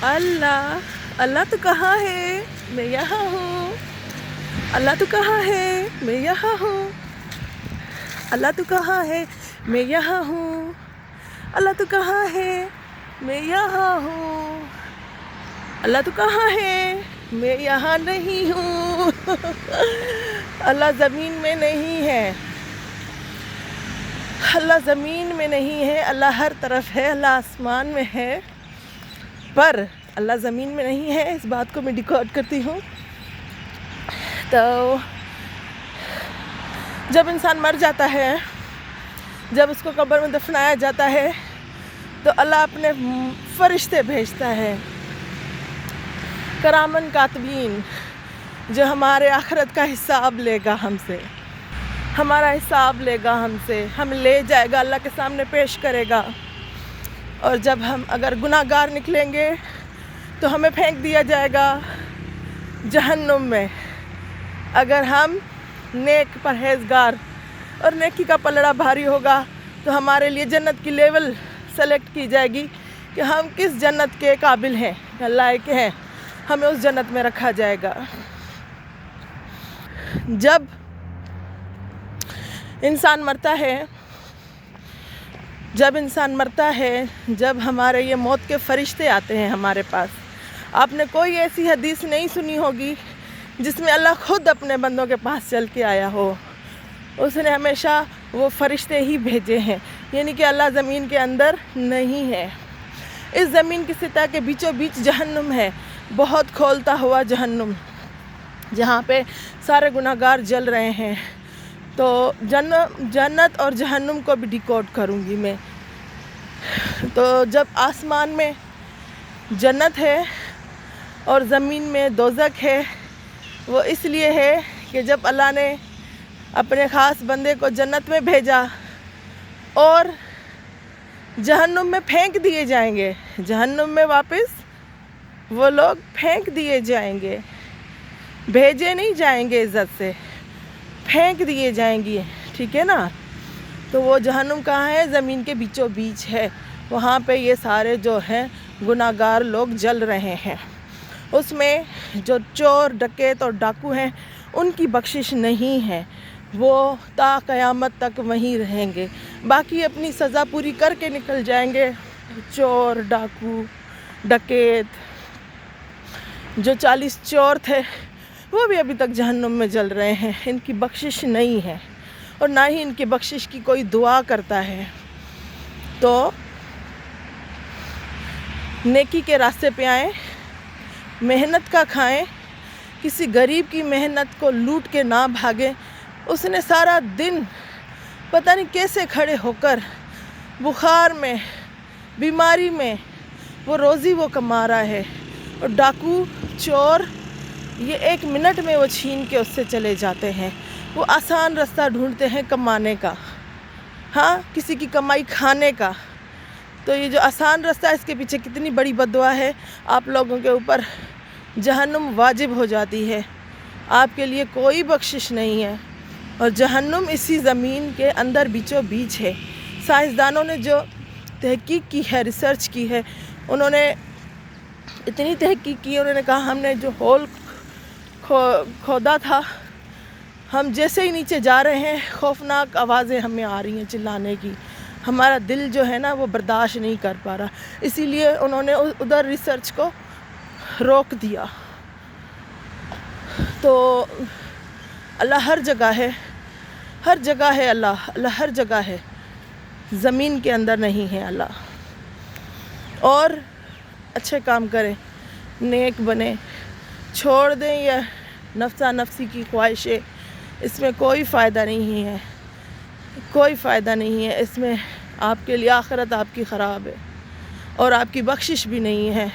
اللہ اللہ تو کہاں ہے، میں یہاں ہوں۔ اللہ تو کہاں ہے، میں یہاں ہوں۔ اللہ تو کہاں ہے، میں یہاں ہوں۔ اللہ تو کہاں ہے، میں یہاں ہوں۔ اللہ تو کہاں ہے، میں یہاں نہیں ہوں۔ اللہ زمین میں نہیں ہے، اللہ زمین میں نہیں ہے، اللہ ہر طرف ہے، اللہ آسمان میں ہے، پر اللہ زمین میں نہیں ہے۔ اس بات کو میں ریکارڈ کرتی ہوں۔ تو جب انسان مر جاتا ہے، جب اس کو قبر میں دفنایا جاتا ہے، تو اللہ اپنے فرشتے بھیجتا ہے، کرامن کاتبین، جو ہمارے آخرت کا حساب لے گا ہم سے، ہمارا حساب لے گا ہم سے، ہم لے جائے گا، اللہ کے سامنے پیش کرے گا۔ اور جب ہم اگر گناہ گار نکلیں گے تو ہمیں پھینک دیا جائے گا جہنم میں۔ اگر ہم نیک پرہیزگار اور نیکی کا پلڑا بھاری ہوگا تو ہمارے لیے جنت کی لیول سلیکٹ کی جائے گی کہ ہم کس جنت کے قابل ہیں، لائق ہیں، ہمیں اس جنت میں رکھا جائے گا۔ جب انسان مرتا ہے، جب ہمارے یہ موت کے فرشتے آتے ہیں ہمارے پاس، آپ نے کوئی ایسی حدیث نہیں سنی ہوگی جس میں اللہ خود اپنے بندوں کے پاس چل کے آیا ہو۔ اس نے ہمیشہ وہ فرشتے ہی بھیجے ہیں، یعنی کہ اللہ زمین کے اندر نہیں ہے۔ اس زمین کی سطح کے بیچوں بیچ جہنم ہے، بہت کھولتا ہوا جہنم، جہاں پہ سارے گناہ گار جل رہے ہیں۔ تو جنت اور جہنم کو بھی ڈیکوڈ کروں گی میں۔ تو جب آسمان میں جنت ہے اور زمین میں دوزخ ہے، وہ اس لیے ہے کہ جب اللہ نے اپنے خاص بندے کو جنت میں بھیجا اور جہنم میں پھینک دیے جائیں گے، جہنم میں واپس وہ لوگ پھینک دیے جائیں گے، بھیجے نہیں جائیں گے، عزت سے پھینک دیے جائیں گے، ٹھیک ہے نا۔ تو وہ جہنم کہاں ہے؟ زمین کے بیچوں بیچ ہے، وہاں پہ یہ سارے جو ہیں گناہ گار لوگ جل رہے ہیں۔ اس میں جو چور، ڈکیت اور ڈاکو ہیں ان کی بخشش نہیں ہے، وہ تا قیامت تک وہیں رہیں گے، باقی اپنی سزا پوری کر کے نکل جائیں گے۔ چور، ڈاکو، ڈکیت، جو 40 چور تھے وہ بھی ابھی تک جہنم میں جل رہے ہیں، ان کی بخشش نہیں ہے، اور نہ ہی ان کی بخشش کی کوئی دعا کرتا ہے۔ تو نیکی کے راستے پہ آئیں، محنت کا کھائیں، کسی غریب کی محنت کو لوٹ کے نہ بھاگیں۔ اس نے سارا دن پتہ نہیں کیسے کھڑے ہو کر بخار میں، بیماری میں وہ روزی وہ کما رہا ہے، اور ڈاکو، چور، یہ 1 منٹ میں وہ چھین کے اس سے چلے جاتے ہیں۔ وہ آسان راستہ ڈھونڈتے ہیں کمانے کا، ہاں، کسی کی کمائی کھانے کا۔ تو یہ جو آسان راستہ ہے، اس کے پیچھے کتنی بڑی بددعا ہے۔ آپ لوگوں کے اوپر جہنم واجب ہو جاتی ہے، آپ کے لیے کوئی بخشش نہیں ہے، اور جہنم اسی زمین کے اندر بیچوں بیچ ہے۔ سائنسدانوں نے جو تحقیق کی ہے، ریسرچ کی ہے، انہوں نے اتنی تحقیق کی، انہوں نے کہا ہم نے جو ہول کھودا تھا، ہم جیسے ہی نیچے جا رہے ہیں خوفناک آوازیں ہمیں آ رہی ہیں چلانے کی، ہمارا دل جو ہے نا وہ برداشت نہیں کر پا رہا، اسی لیے انہوں نے ادھر ریسرچ کو روک دیا۔ تو اللہ ہر جگہ ہے، ہر جگہ ہے اللہ ہر جگہ ہے، زمین کے اندر نہیں ہے اللہ۔ اور اچھے کام کریں، نیک بنیں، چھوڑ دیں یہ نفسا نفسی کی خواہشیں، اس میں کوئی فائدہ نہیں ہے، کوئی فائدہ نہیں ہے اس میں۔ آپ کے لیے آخرت آپ کی خراب ہے، اور آپ کی بخشش بھی نہیں ہے۔